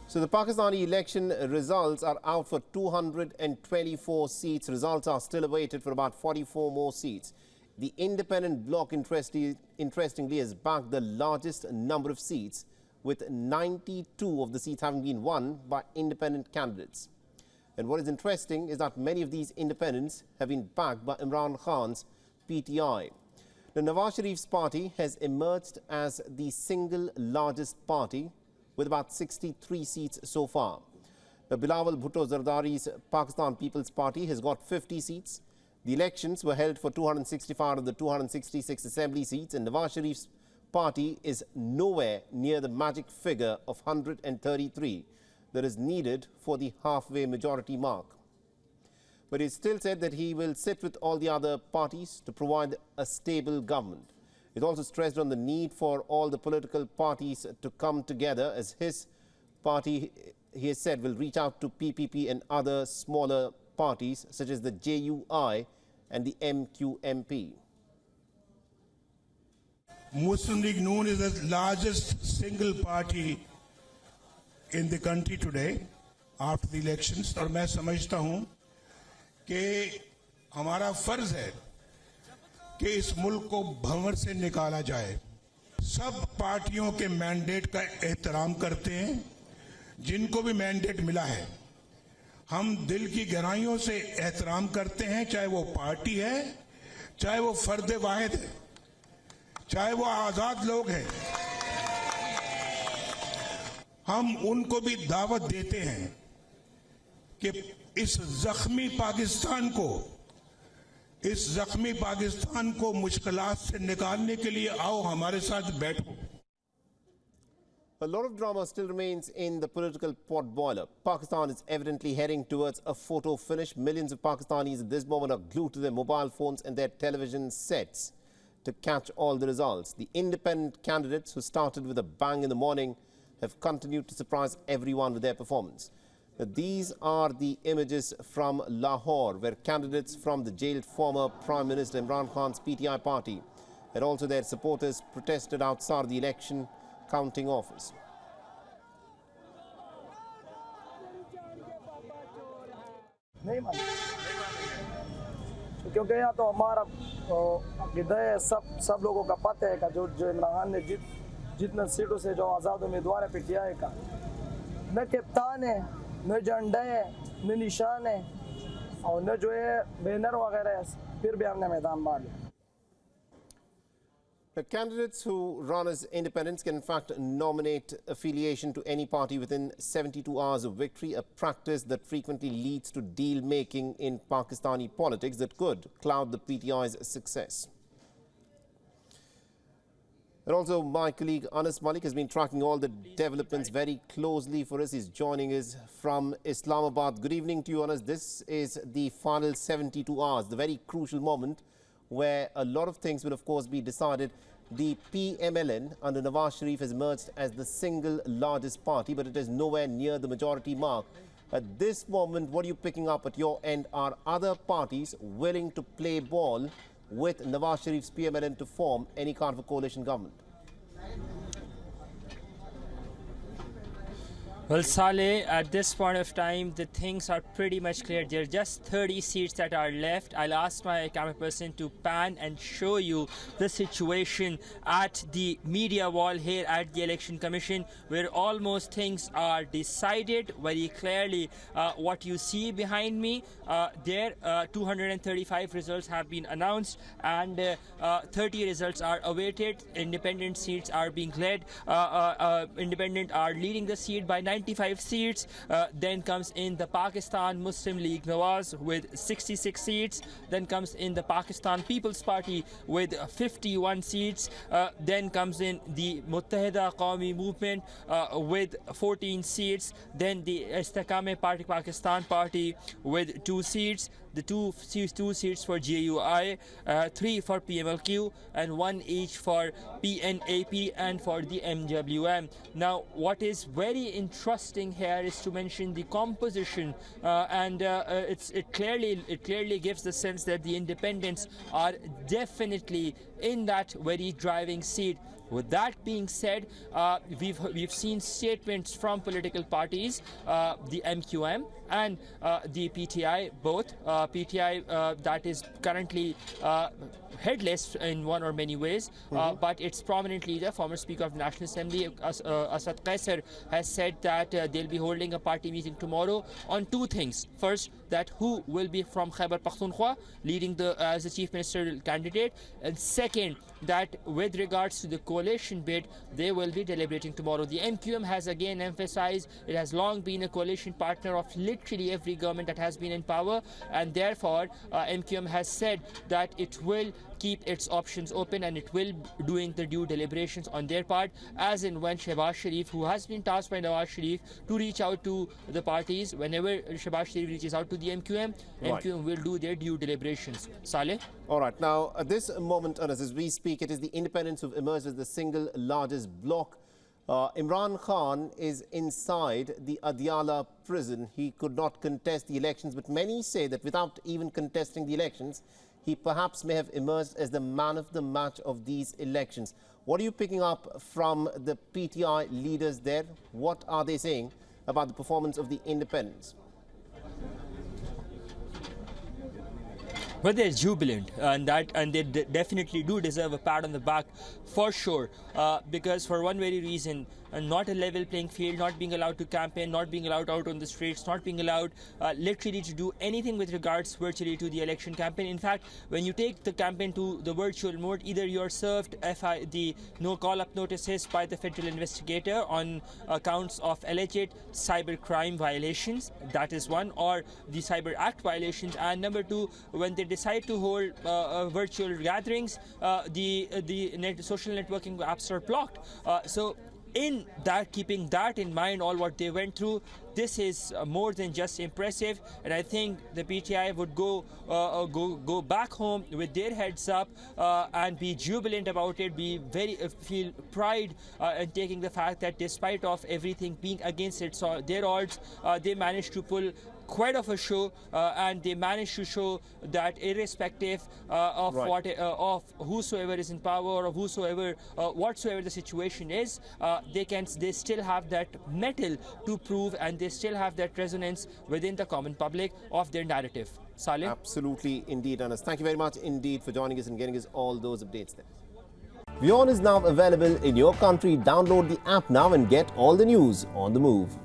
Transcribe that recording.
So the Pakistani election results are out for 224 seats. Results are still awaited for about 44 more seats. The independent bloc, interestingly, has backed the largest number of seats, with 92 of the seats having been won by independent candidates. And what is interesting is that many of these independents have been backed by Imran Khan's PTI. The Nawaz Sharif's party has emerged as the single largest party, with about 63 seats so far. The Bilawal Bhutto Zardari's Pakistan People's Party has got 50 seats. The elections were held for 265 of the 266 assembly seats, and Nawaz Sharif's party is nowhere near the magic figure of 133 that is needed for the halfway majority mark. But he still said that he will sit with all the other parties to provide a stable government. It also stressed on the need for all the political parties to come together, as his party, he has said, will reach out to PPP and other smaller parties such as the JUI and the MQM-P. Muslim League Noon is the largest single party in the country today after the elections, और मैं समझता हूँ कि हमारा फर्ज है कि इस मुल्क को भंवर से निकाला जाए। सब पार्टियों के मैंडेट का एहतराम करते हैं, जिनको भी मैंडेट मिला है हम दिल की गहराइयों से एहतराम करते हैं, चाहे वो पार्टी है, चाहे वो फर्द वाहिद है, चाहे वो आजाद लोग हैं। हम उनको भी दावत देते हैं कि इस जख्मी पाकिस्तान को मुश्किलात से निकालने के लिए आओ हमारे साथ बैठो। A lot of drama still remains in the political potboiler. Pakistan is evidently heading towards a photo finish. Millions of Pakistanis at this moment are glued to their mobile phones and their television sets to catch all the results. The independent candidates, who started with a bang in the morning, have continued to surprise everyone with their performance. These are the images from Lahore, where candidates from the jailed former Prime Minister Imran Khan's PTI party and also their supporters protested outside the election counting office. क्योंकि यहाँ तो हमारा सब लोगों का पता है कि जो इमरान खान ने जितने सीटों से जो आज़ाद उम्मीदवार है पीटीआई का, न कप्तान है, न झंडा है, न निशान है और न जो है बैनर वगैरह है, फिर भी हमने मैदान मार लिया। The candidates who run as independents can in fact nominate affiliation to any party within 72 hours of victory, a practice that frequently leads to deal-making in Pakistani politics that could cloud the PTI's success. And also, my colleague Anas Malik has been tracking all the developments very closely for us. He's joining us from Islamabad. Good evening to you, Anas. This is the final 72 hours, the very crucial moment where a lot of things will, of course, be decided. The PML-N under Nawaz Sharif has emerged as the single largest party, but it is nowhere near the majority mark. At this moment, what are you picking up at your end? Are other parties willing to play ball with Nawaz Sharif's PML-N to form any kind of a coalition government? Well, Saleh, at this point of time, the things are pretty much clear. There are just 30 seats that are left. I'll ask my camera person to pan and show you the situation at the media wall here at the Election Commission, where almost things are decided very clearly. What you see behind me, there 235 results have been announced and 30 results are awaited. Independent seats are being led. Independent are leading the seat by 95 seats. Then comes in the Pakistan Muslim League Nawaz with 66 seats. Then comes in the Pakistan People's Party with 51 seats. Then comes in the Muttahida Qawmi Movement with 14 seats. Then the Istikame Party Pakistan Party with 2 seats. The two seats for JUI, 3 for PML-Q, and 1 each for PNAP and for the MWM. Now, what is very interesting here is to mention the composition, and it clearly gives the sense that the independents are definitely in that very driving seat. With that being said, we've seen statements from political parties, the MQM and the PTI, both. PTI that is currently headless in one or many ways, but its prominent leader, former Speaker of the National Assembly, Asad Qaisar, has said that they'll be holding a party meeting tomorrow on two things. First, that who will be from Khyber Pakhtunkhwa leading as the Chief Minister candidate, and second, that with regards to the coalition bid, they will be deliberating tomorrow. The MQM has again emphasized it has long been a coalition partner of literally every government that has been in power, and therefore MQM has said that it will keep its options open and it will doing the due deliberations on their part, as in when Shehbaz Sharif, who has been tasked by Nawaz Sharif to reach out to the parties, whenever Shehbaz Sharif reaches out to the MQM, MQM will do their due deliberations. Saleh? All right. Now, at this moment, as we speak, it is the independents who've emerged as the single largest bloc. Imran Khan is inside the Adiala prison. He could not contest the elections, but many say that without even contesting the elections, he perhaps may have emerged as the man of the match of these elections. What are you picking up from the PTI leaders there? What are they saying about the performance of the independents? Well, they're jubilant, and they definitely do deserve a pat on the back for sure, because for one very reason, not a level playing field, not being allowed to campaign, not being allowed out on the streets, not being allowed literally to do anything with regards virtually to the election campaign. In fact, when you take the campaign to the virtual mode, either you're served the no call-up notices by the federal investigator on accounts of alleged cyber crime violations, that is one, or the Cyber Act violations, and number two, when they decide to hold virtual gatherings, the social networking apps are blocked. So in that, keeping that in mind, all what they went through, this is more than just impressive, and I think the PTI would go back home with their heads up and be jubilant about it, be feel pride in taking the fact that despite of everything being against it, so their odds, they managed to pull quite of a show, and they managed to show that irrespective of of whosoever is in power or whosoever whatsoever the situation is, they still have that mettle to prove, and they still have that resonance within the common public of their narrative. Saleh? Absolutely, indeed, Anas. Thank you very much indeed for joining us and getting us all those updates there. WION is now available in your country. Download the app now and get all the news on the move.